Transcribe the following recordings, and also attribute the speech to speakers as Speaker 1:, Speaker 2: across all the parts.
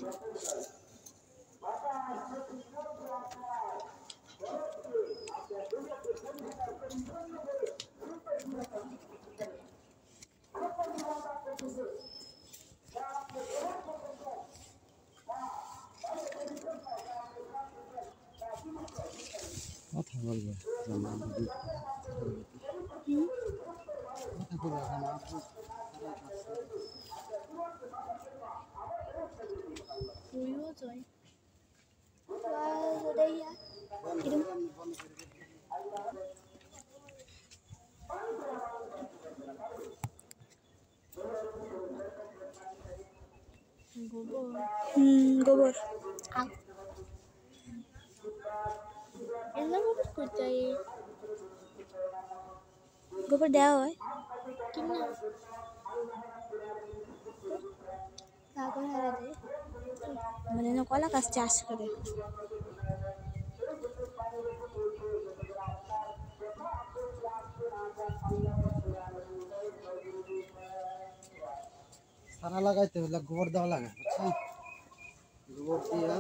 Speaker 1: কথা বলবো জামা দিদি কথা বলবো জামা
Speaker 2: তুইও জয় đây á গোবর এগুলো গোবর কোথায় গোবর দেওয়া হয় কিনা কাগজ হারা দেয় মানে কলা গাছ চাষ করে
Speaker 1: সারা লাগাইতে হলে গোবর দেওয়া লাগে বুঝছেন গোবর দিয়ে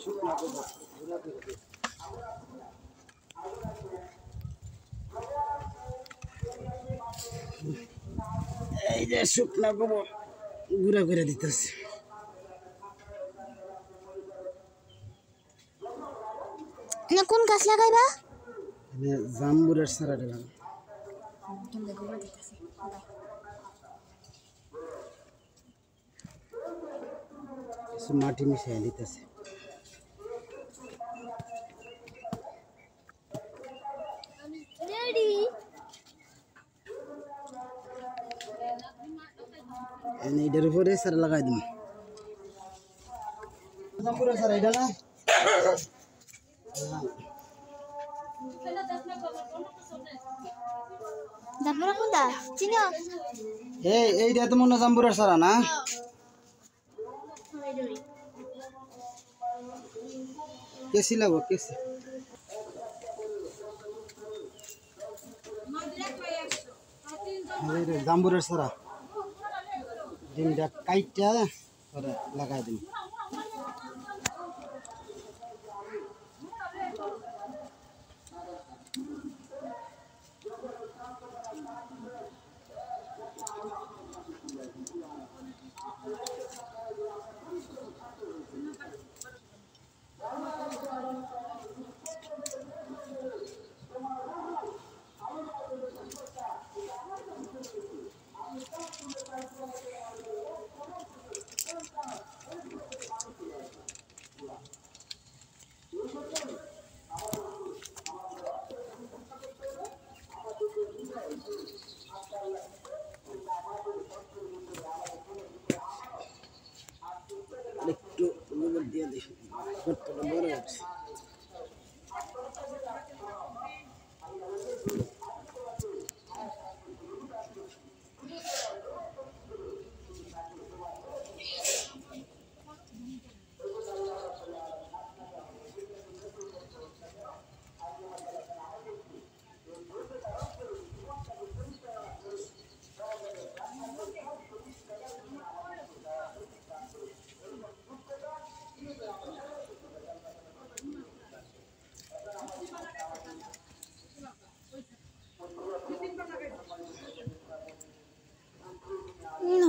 Speaker 1: শুকনা গোবর গুঁড়া করে দিই এই যে শুকনা গোবর গুঁড়া করে দিতেছে
Speaker 2: না কোন গাছ লাগাইবা
Speaker 1: জাম্বুরের সারা দিলাম মাটি মিশিয়ে দিতেছে এটার উপরে সার লাগাই দিন জাম্বুরের সারা এটা না
Speaker 2: জাম্বুরা কোনটা চিনো
Speaker 1: এইটা তো মনে জাম্বুরের সারা না কেসি লাগো কেসি জাম্বুরের সারা ডিমটা কাইটা পরে লাগাই দিন একটু গোবর দিয়ে দিই কতটা বড় হচ্ছে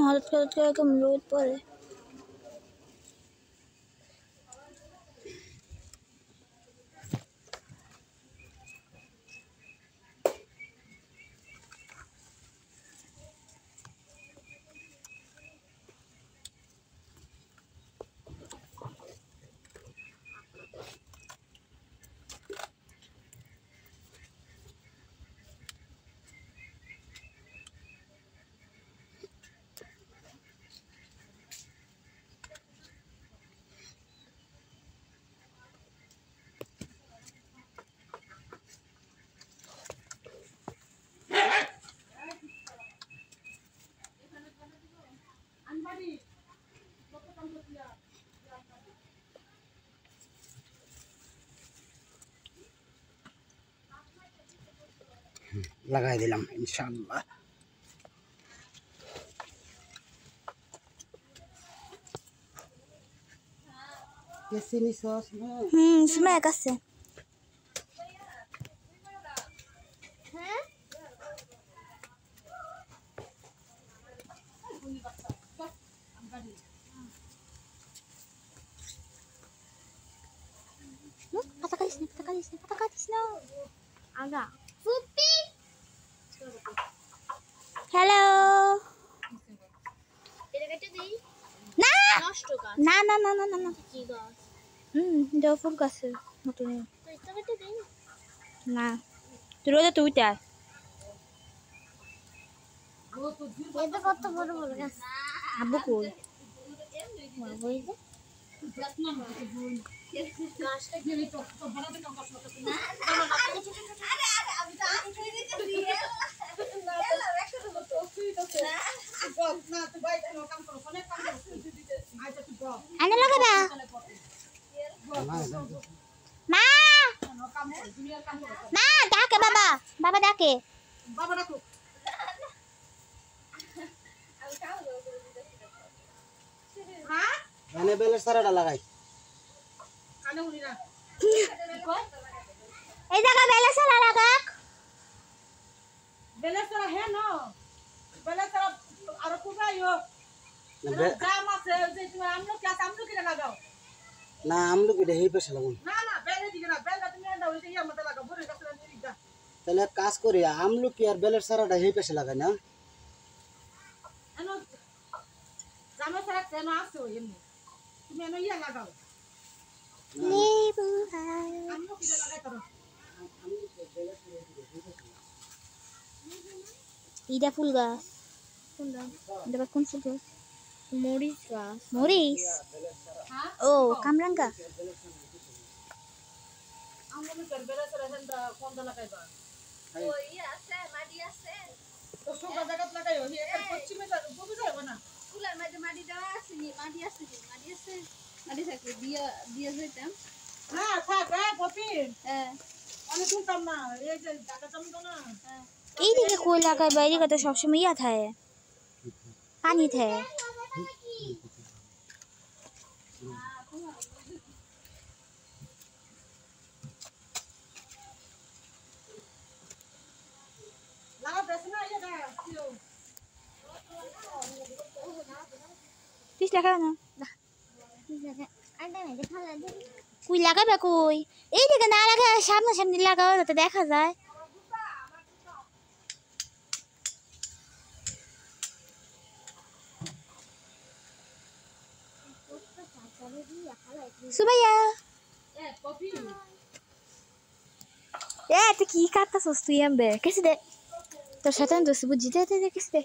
Speaker 2: हल्का हल्का अमरूद पर है
Speaker 1: লাগাই দিলাম ইনশাআল্লাহ। কেসি নিছস না
Speaker 2: সুমাইয়া কাছে Patah kalis na. Aga. Pupi. Hello. না না না না না না এটা ফুল গাছে নতুন না তুই রোজা তুই তাই কত বড় বড় গাছ আব্বু কই Ano lang ba? Ma! Ma, dake baba. Baba dake. Baba dake. Ha?
Speaker 1: এনে বেলের সারাটা লাগাই
Speaker 2: কানে উনি না এই জায়গা বেলা সারা লাগাক বেলা সারা হে ন বেলা সারা আর কুবাইও জাম আছে যে তুমি আমলো কি আছে আমলো কি লাগাও
Speaker 1: না আমলু কি হেই পেছে লাগাম
Speaker 2: না না বেলে দিকে না বেলা তুমি না ওই যে মত লাগাও বড় গাছ না নিরি যা
Speaker 1: তাহলে এক কাজ করি আমলু কি আর বেলের সারাটা হেই পেছে লাগাই না
Speaker 2: এনো জামা সারা কেন আছে এমনি তুমি এনো ইয়া লাগাও লেবু হাই আমলো কি লাগাই করো ইডা ফুল গাছ এটা কোন ফুল গাছ মরিচ গাছ মরিচ ও কামরাঙ্গা আমলো বেলা সারা হেন্দা কোন লাগাইবা ওই আছে মাটি আছে তো সুগা জায়গা লাগাইও হি একটা পশ্চিমে যাবে বুঝে যাবে না ফুলের মধ্যে মাটি দেওয়া আছে নি মাটি আছে মাটি থাকলে দিয়া যাইতাম না থাক পপি আমি তুলতাম না এই যে জায়গা জমতো না এইদিকে কই লাগাই বাইরে কত সবসময় ইয়া থাকে পানি থাকে Please laga na. Kuy laga ba kuy? এই দিকে না লাগা সামনে সামনে লাগাও যাতে দেখা যায় সুমাইয়া তুই কি কাটতাছস তুই এমবে কেসে দে তোর সাথে দোস্ত বুঝি দে কেসে দে